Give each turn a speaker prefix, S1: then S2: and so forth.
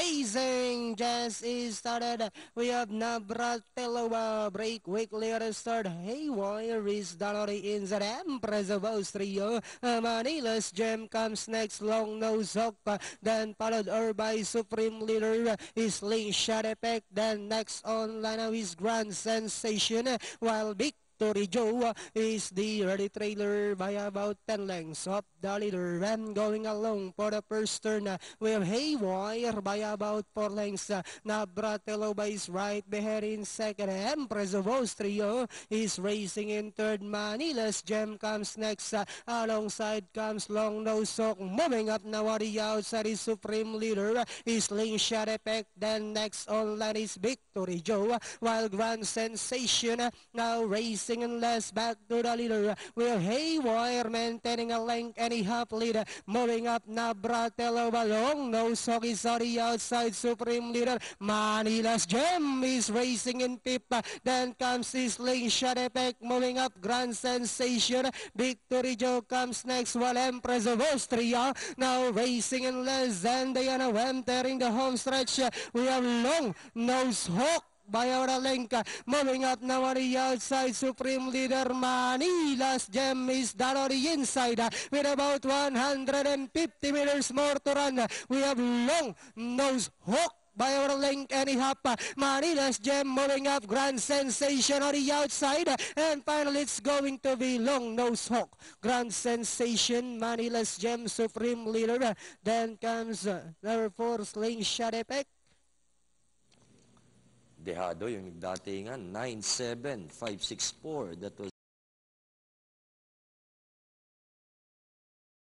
S1: racing just is started. We have Navratilova break quickly at the start. Haywire is Dolly in the Empress of Austria. Manila's Gem comes next, long nose hook. Then followed by Supreme Leader is Slingshot Effect. Then next on line is Grand Sensation. While Victory Joe is the ready trailer by about 10 lengths of the leader. And going along for the first turn, we have Haywire by about 4 lengths. Navratilova is right behind in second. Empress of Austria is racing in third. Manila's Gem comes next. Alongside comes Long Nose Hawk. Moving up now on the outside is Supreme Leader. Is Slingshot Effect. Then next on line is Victory Joe. While Grand Sensation now racing in last back to the leader. We have Haywire maintaining a length and a half lead. Moving up Navratilova. Long Nose Hawk is on the outside. Supreme Leader. Manila's Gem is racing in fifth. Then comes his Slingshot Effect. Moving up Grand Sensation. Victory Joe comes next, while Empress of Austria now racing in less than Diana entering the home stretch. We have Long Nose Hawk by our length. Moving up now on the outside, Supreme Leader. Manila's Gem is down on the inside with about 150 meters more to run. We have Long Nose Hawk by our length and a half. Manila's Gem moving up, Grand Sensation on the outside. And finally, it's going to be Long Nose Hawk, Grand Sensation, Manila's Gem, Supreme Leader. Then comes number 4, Slingshot Effect.
S2: Dehado yung datingan, 97564. That was